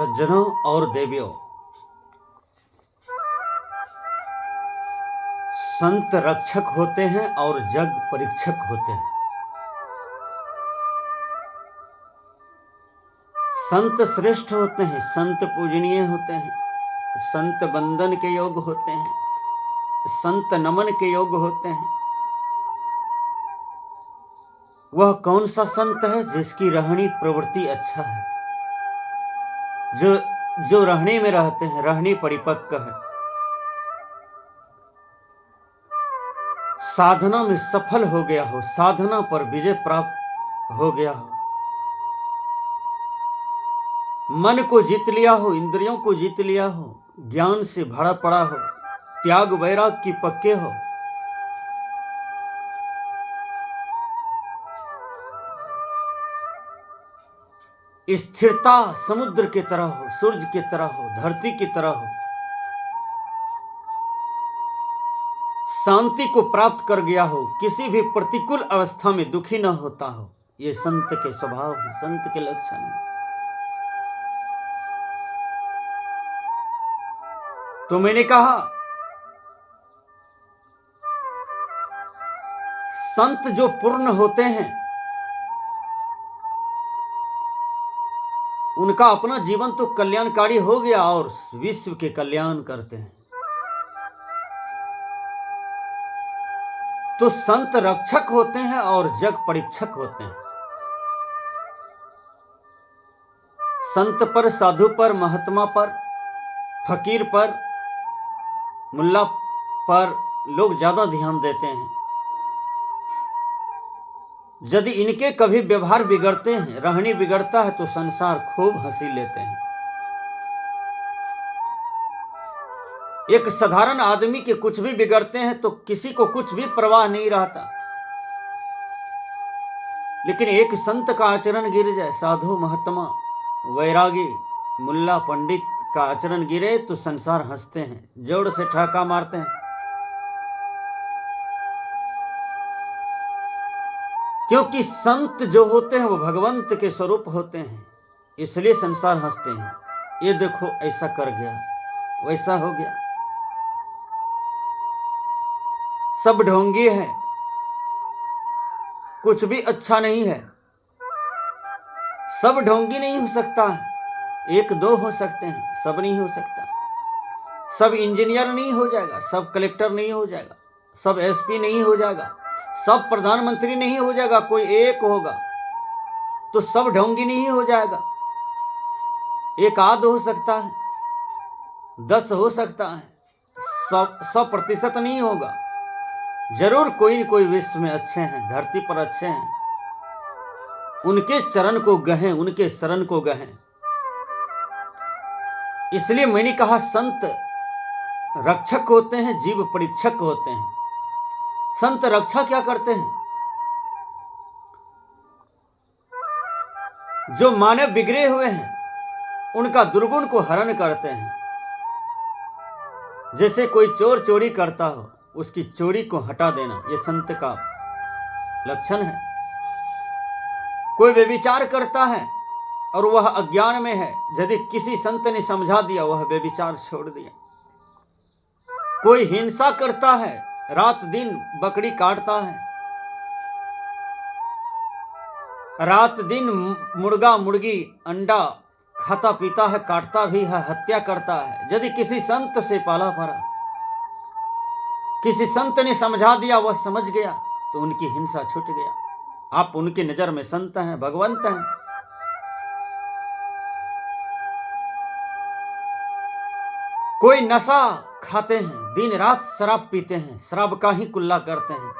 सज्जनों और देवियों, संत रक्षक होते हैं और जग परीक्षक होते हैं। संत श्रेष्ठ होते हैं, संत पूजनीय होते हैं, संत बंदन के योग होते हैं, संत नमन के योग होते हैं। वह कौन सा संत है जिसकी रहनी प्रवृत्ति अच्छा है, जो रहनी में रहते हैं, रहनी परिपक्व है, साधना में सफल हो गया हो, साधना पर विजय प्राप्त हो गया हो, मन को जीत लिया हो, इंद्रियों को जीत लिया हो, ज्ञान से भरा पड़ा हो, त्याग वैराग की पक्के हो, स्थिरता समुद्र की तरह हो, सूर्य की तरह हो, धरती की तरह हो, शांति को प्राप्त कर गया हो, किसी भी प्रतिकूल अवस्था में दुखी न होता हो, ये संत के स्वभाव है, संत के लक्षण है। तो मैंने कहा संत जो पूर्ण होते हैं उनका अपना जीवन तो कल्याणकारी हो गया और विश्व के कल्याण करते हैं। तो संत रक्षक होते हैं और जग परीक्षक होते हैं। संत पर, साधु पर, महात्मा पर, फकीर पर, मुल्ला पर लोग ज्यादा ध्यान देते हैं। यदि इनके कभी व्यवहार बिगड़ते हैं, रहनी बिगड़ता है तो संसार खूब हंसी लेते हैं। एक साधारण आदमी के कुछ भी बिगड़ते हैं तो किसी को कुछ भी परवाह नहीं रहता, लेकिन एक संत का आचरण गिर जाए, साधु, महात्मा, वैरागी, मुल्ला, पंडित का आचरण गिरे तो संसार हंसते हैं, जोर से ठहाका मारते हैं। क्योंकि संत जो होते हैं वो भगवंत के स्वरूप होते हैं, इसलिए संसार हंसते हैं। ये देखो ऐसा कर गया, वैसा हो गया, सब ढोंगी है, कुछ भी अच्छा नहीं है। सब ढोंगी नहीं हो सकता है, एक दो हो सकते हैं, सब नहीं हो सकता। सब इंजीनियर नहीं हो जाएगा, सब कलेक्टर नहीं हो जाएगा, सब एसपी नहीं हो जाएगा, सब प्रधानमंत्री नहीं हो जाएगा, कोई एक होगा। तो सब ढोंगी नहीं हो जाएगा, एक आध हो सकता है, 10 हो सकता है, 100% नहीं होगा। जरूर कोई न कोई विश्व में अच्छे हैं, धरती पर अच्छे हैं, उनके चरण को गहें, उनके शरण को गहें। इसलिए मैंने कहा संत रक्षक होते हैं, जीव परीक्षक होते हैं। संत रक्षा क्या करते हैं? जो मानव बिगड़े हुए हैं उनका दुर्गुण को हरण करते हैं। जैसे कोई चोर चोरी करता हो, उसकी चोरी को हटा देना, यह संत का लक्षण है। कोई व्यभिचार करता है और वह अज्ञान में है, यदि किसी संत ने समझा दिया, वह व्यभिचार छोड़ दिया। कोई हिंसा करता है, रात दिन बकरी काटता है, रात दिन मुर्गा मुर्गी अंडा खाता पीता है, काटता भी है, हत्या करता है, यदि किसी संत से पाला पड़ा, किसी संत ने समझा दिया, वह समझ गया, तो उनकी हिंसा छूट गया। आप उनकी नजर में संत हैं, भगवंत हैं। कोई नशा खाते हैं, दिन रात शराब पीते हैं, शराब का ही कुल्ला करते हैं,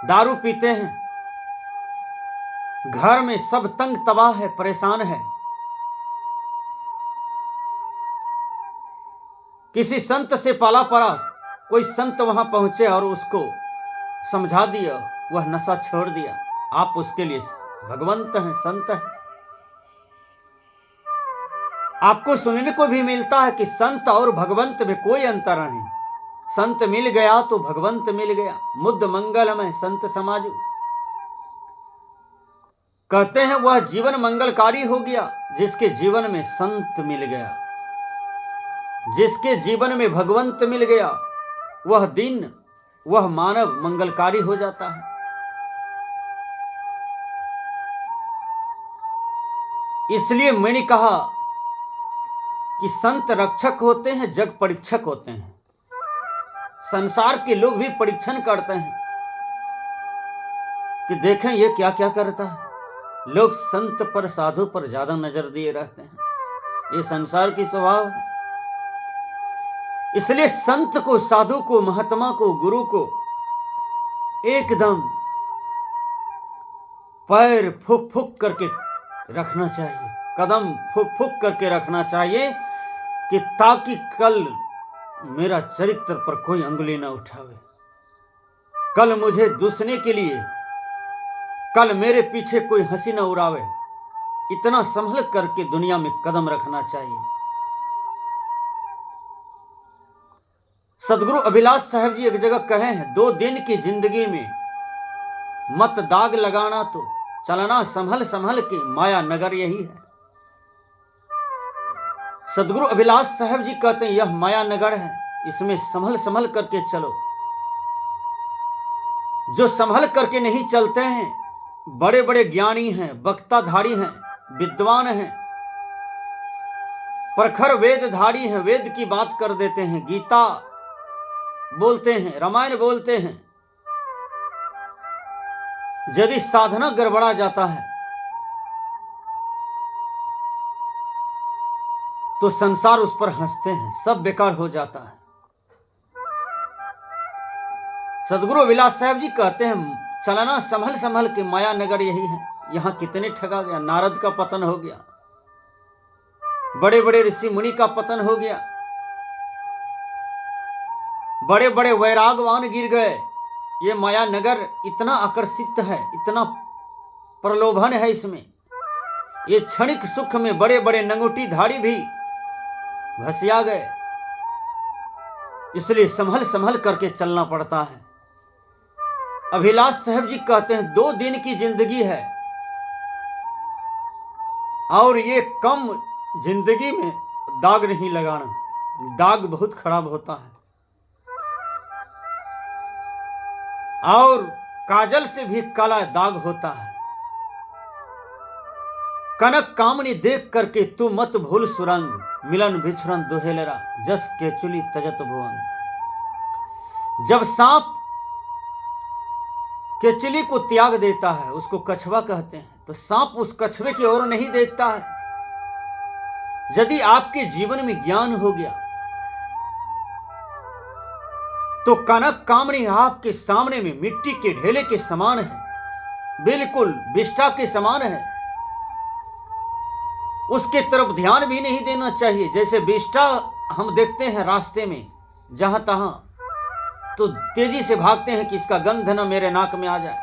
दारू पीते हैं, घर में सब तंग तबाह है, परेशान है। किसी संत से पाला पड़ा, कोई संत वहां पहुंचे और उसको समझा दिया, वह नशा छोड़ दिया, आप उसके लिए भगवंत हैं, संत हैं। आपको सुनने को भी मिलता है कि संत और भगवंत में कोई अंतर नहीं। संत मिल गया तो भगवंत मिल गया। मुद्द मंगलमय संत समाजु। कहते हैं वह जीवन मंगलकारी हो गया जिसके जीवन में संत मिल गया, जिसके जीवन में भगवंत मिल गया, वह दिन वह मानव मंगलकारी हो जाता है। इसलिए मैंने कहा कि संत रक्षक होते हैं, जग परीक्षक होते हैं। संसार के लोग भी परीक्षण करते हैं कि देखें ये क्या क्या करता है। लोग संत पर, साधु पर ज्यादा नजर दिए रहते हैं, ये संसार की स्वभाव है। इसलिए संत को, साधु को, महात्मा को, गुरु को एकदम पैर फूक फूक करके रखना चाहिए, कदम फूक फूक करके रखना चाहिए कि ताकि कल मेरा चरित्र पर कोई अंगुली ना उठावे, कल मुझे दूसरे के लिए, कल मेरे पीछे कोई हंसी ना उड़ावे। इतना संभल करके दुनिया में कदम रखना चाहिए। सदगुरु अभिलाष साहब जी एक जगह कहे हैं, 2 दिन की जिंदगी में मत दाग लगाना, तो चलना संभल संभल के, माया नगर यही है। सदगुरु अभिलाष साहब जी कहते हैं यह माया नगर है, इसमें संभल संभल करके चलो। जो संभल करके नहीं चलते हैं, बड़े बड़े ज्ञानी हैं, वक्ताधारी हैं, विद्वान हैं, प्रखर वेदधारी हैं, वेद की बात कर देते हैं, गीता बोलते हैं, रामायण बोलते हैं। यदि साधना गड़बड़ा जाता है तो संसार उस पर हंसते हैं, सब बेकार हो जाता है। सदगुरु अभिलाष साहब जी कहते हैं चलना संभल संभल के, माया नगर यही है। यहां कितने ठगा गया, नारद का पतन हो गया, बड़े बड़े ऋषि मुनि का पतन हो गया, बड़े बड़े वैरागवान गिर गए। ये माया नगर इतना आकर्षित है, इतना प्रलोभन है इसमें, ये क्षणिक सुख में बड़े बड़े नंगूटीधारी भी भसिया गए। इसलिए संभल संभल करके चलना पड़ता है। अभिलाष साहब जी कहते हैं 2 दिन की जिंदगी है और ये कम जिंदगी में दाग नहीं लगाना, दाग बहुत खराब होता है। और काजल से भी काला दाग होता है। कनक कामनी देख करके तू मत भूल सुरंग, मिलन बिछुरन दुहेलरा, जस के चुली तजत भुवन। जब सांप केचुली को त्याग देता है, उसको कछवा कहते हैं, तो सांप उस कछवे की ओर नहीं देखता है। यदि आपके जीवन में ज्ञान हो गया तो कनक कामनी आपके सामने में मिट्टी के ढेले के समान है, बिल्कुल विष्ठा के समान है। उसके तरफ ध्यान भी नहीं देना चाहिए। जैसे विष्ठा हम देखते हैं रास्ते में जहां तहां, तो तेजी से भागते हैं कि इसका गंध न मेरे नाक में आ जाए।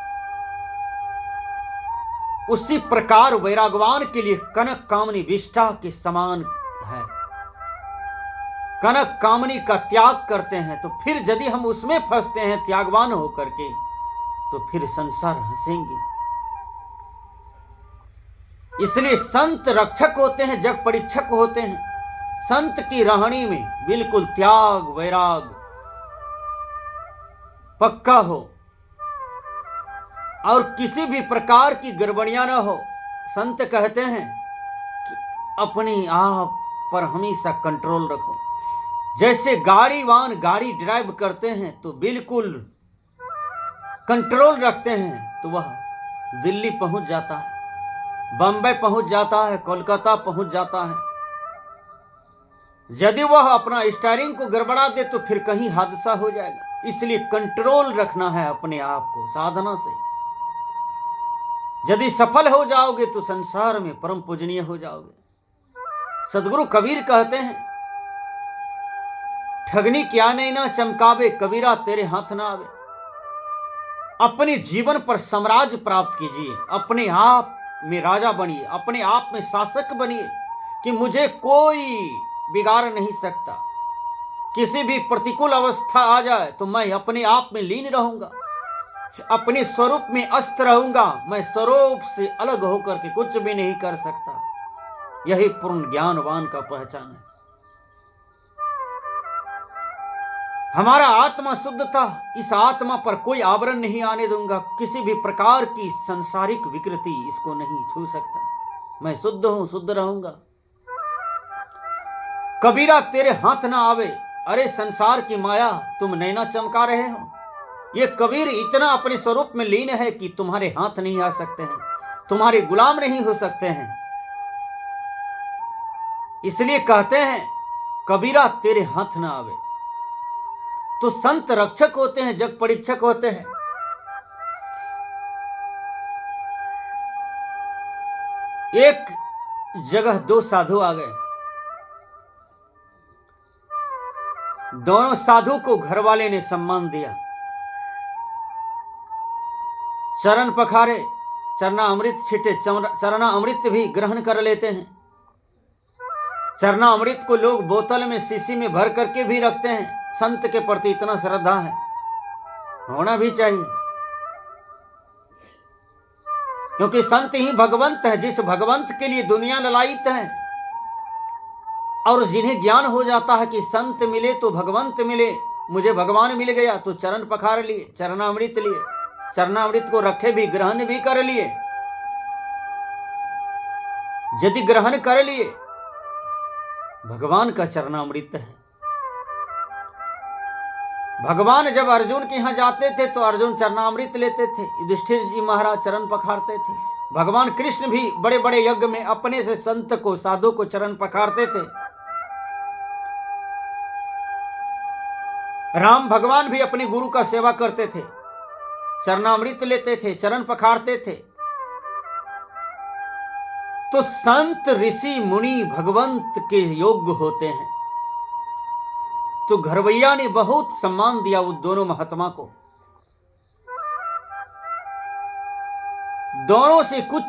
उसी प्रकार वैरागवान के लिए कनक कामनी विष्ठा के समान है। कनक कामनी का त्याग करते हैं तो फिर यदि हम उसमें फंसते हैं त्यागवान होकर के, तो फिर संसार हंसेंगे। इसलिए संत रक्षक होते हैं, जग परीक्षक होते हैं। संत की रहनी में बिल्कुल त्याग वैराग पक्का हो और किसी भी प्रकार की गड़बड़ियां ना हो। संत कहते हैं कि अपने आप पर हमेशा कंट्रोल रखो। जैसे गाड़ी ड्राइव करते हैं तो बिल्कुल कंट्रोल रखते हैं तो वह दिल्ली पहुंच जाता है, बंबई पहुंच जाता है, कोलकाता पहुंच जाता है। यदि वह अपना स्टीयरिंग को गड़बड़ा दे तो फिर कहीं हादसा हो जाएगा। इसलिए कंट्रोल रखना है अपने आप को साधना से। यदि सफल हो जाओगे तो संसार में परम पूजनीय हो जाओगे। सदगुरु कबीर कहते हैं, ठगनी क्या नहीं ना चमकावे, कबीरा तेरे हाथ ना आवे। अपने जीवन पर साम्राज्य प्राप्त कीजिए, अपने आप में राजा बनिए, अपने आप में शासक बनिए कि मुझे कोई बिगाड़ नहीं सकता। किसी भी प्रतिकूल अवस्था आ जाए तो मैं अपने आप में लीन रहूंगा। अपने स्वरूप में अस्त रहूंगा। मैं स्वरूप से अलग होकर के कुछ भी नहीं कर सकता। यही पूर्ण ज्ञानवान का पहचान है। हमारा आत्मा शुद्ध था, इस आत्मा पर कोई आवरण नहीं आने दूंगा। किसी भी प्रकार की संसारिक विकृति इसको नहीं छू सकता। मैं शुद्ध हूं, शुद्ध रहूंगा। कबीरा तेरे हाथ ना आवे, अरे संसार की माया तुम नैना चमका रहे हो। ये कबीर इतना अपने स्वरूप में लीन है कि तुम्हारे हाथ नहीं आ सकते हैं, तुम्हारे गुलाम नहीं हो सकते हैं। इसलिए कहते हैं कबीरा तेरे हाथ ना आवे। तो संत रक्षक होते हैं, जग परीक्षक होते हैं। एक जगह दो साधु आ गए। दोनों साधु को घरवाले ने सम्मान दिया, चरण पखारे, चरणामृत छिटे। चरणामृत भी ग्रहण कर लेते हैं। चरणामृत को लोग बोतल में, शीशी में भर करके भी रखते हैं। संत के प्रति इतना श्रद्धा है, होना भी चाहिए, क्योंकि संत ही भगवंत है। जिस भगवंत के लिए दुनिया ललायित है, और जिन्हें ज्ञान हो जाता है कि संत मिले तो भगवंत मिले, मुझे भगवान मिल गया, तो चरण पखार लिए, चरणामृत लिए, चरणामृत को रखे भी, ग्रहण भी कर लिए। यदि ग्रहण कर लिए, भगवान का चरणामृत है। भगवान जब अर्जुन के यहां जाते थे तो अर्जुन चरणामृत लेते थे, युधिष्ठिर जी महाराज चरण पखारते थे। भगवान कृष्ण भी बड़े बड़े यज्ञ में अपने से संत को, साधु को चरण पखारते थे। राम भगवान भी अपने गुरु का सेवा करते थे, चरणामृत लेते थे, चरण पखारते थे। तो संत, ऋषि, मुनि भगवंत के योग्य होते हैं। तो घरवैया ने बहुत सम्मान दिया उस दोनों महात्मा को। दोनों से कुछ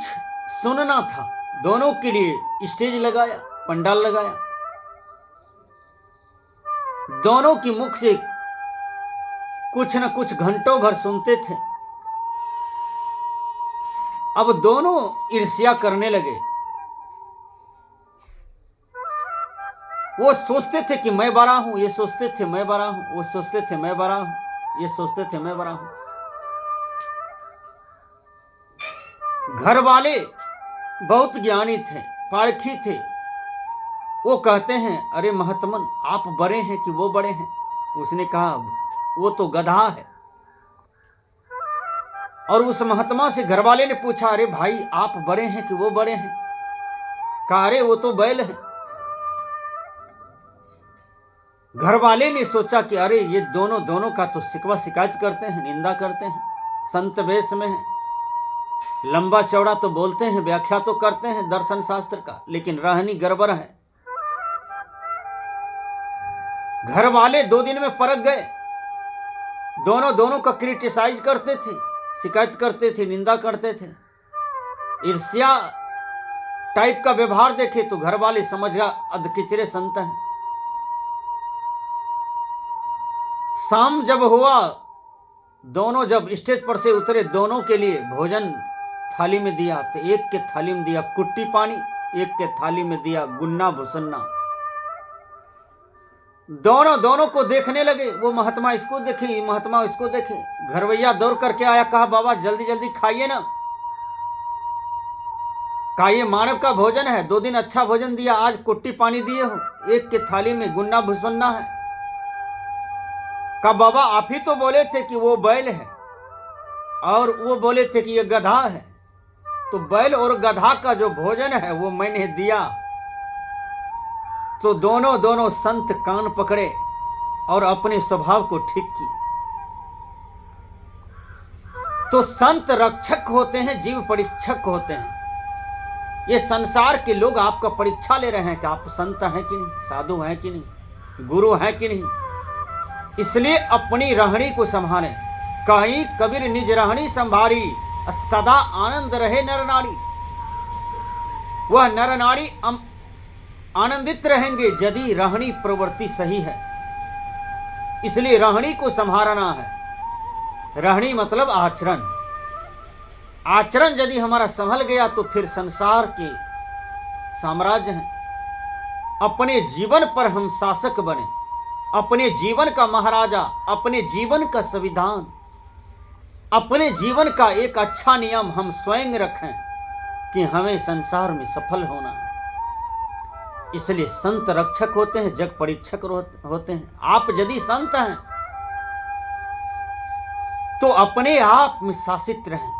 सुनना था, दोनों के लिए स्टेज लगाया, पंडाल लगाया। दोनों की मुख से कुछ न कुछ घंटों भर सुनते थे। अब दोनों ईर्ष्या करने लगे। वो सोचते थे कि मैं बड़ा हूं, ये सोचते थे मैं बड़ा हूं, वो सोचते थे मैं बड़ा हूं, ये सोचते थे मैं बड़ा हूं। घर वाले बहुत ज्ञानी थे, पारखी थे। वो कहते हैं अरे महात्मन, आप बड़े हैं कि वो बड़े हैं? उसने कहा वो तो गधा है। और उस महात्मा से घरवाले ने पूछा अरे भाई, आप बड़े हैं कि वो बड़े हैं? कहा अरे वो तो बैल है। घरवाले ने सोचा कि अरे ये दोनों का तो शिकवा शिकायत करते हैं, निंदा करते हैं। संत वेश में है, लंबा चौड़ा तो बोलते हैं, व्याख्या तो करते हैं दर्शन शास्त्र का, लेकिन रहनी गड़बड़ है। घर वाले 2 दिन में परख गए। दोनों का क्रिटिसाइज करते थे, शिकायत करते थे, निंदा करते थे। ईर्ष्या टाइप का व्यवहार देखे तो घर वाले समझ गया अधकिचरे संत हैं। शाम जब हुआ, दोनों जब स्टेज पर से उतरे, दोनों के लिए भोजन थाली में दिया। तो एक के थाली में दिया कुट्टी पानी, एक के थाली में दिया गुन्ना भुसन्ना। दोनों को देखने लगे। वो महात्मा इसको देखे, महात्मा इसको देखे। घरवैया दौड़ करके आया, कहा बाबा जल्दी जल्दी खाइए ना, कहा ये मानव का भोजन है, 2 दिन अच्छा भोजन दिया, आज कुट्टी पानी दिए हो, एक के थाली में गुन्ना भुसन्ना है। कहा बाबा आप ही तो बोले थे कि वो बैल है, और वो बोले थे कि ये गधा है, तो बैल और गधा का जो भोजन है वो मैंने दिया। तो दोनों संत कान पकड़े और अपने स्वभाव को ठीक किए। तो संत रक्षक होते हैं, जीव परीक्षक होते हैं। ये संसार के लोग आपका परीक्षा ले रहे हैं कि आप संत हैं कि नहीं, साधु हैं कि नहीं, गुरु हैं कि नहीं। इसलिए अपनी रहनी को संभालें। कहीं कबीर निज रहनी संभारी, सदा आनंद रहे नर नारी। वह नर नारी आनंदित रहेंगे यदि रहनी प्रवृत्ति सही है। इसलिए रहनी को संभालना है। रहनी मतलब आचरण। आचरण यदि हमारा संभल गया तो फिर संसार के साम्राज्य हैं। अपने जीवन पर हम शासक बने, अपने जीवन का महाराजा, अपने जीवन का संविधान, अपने जीवन का एक अच्छा नियम हम स्वयं रखें कि हमें संसार में सफल होना है। इसलिए संत रक्षक होते हैं, जग परीक्षक होते हैं। आप यदि संत हैं तो अपने आप में शासित रहें,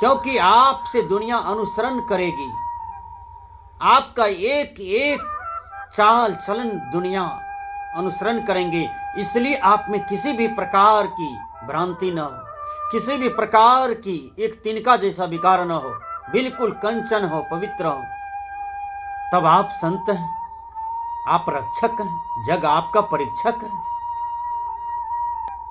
क्योंकि आपसे दुनिया अनुसरण करेगी। आपका एक एक चाल चलन दुनिया अनुसरण करेंगे। इसलिए आप में किसी भी प्रकार की भ्रांति न हो, किसी भी प्रकार की एक तिनका जैसा विकार न हो, बिल्कुल कंचन हो, पवित्र हो। तब आप संत हैं, आप रक्षक हैं, जग आपका परीक्षक है।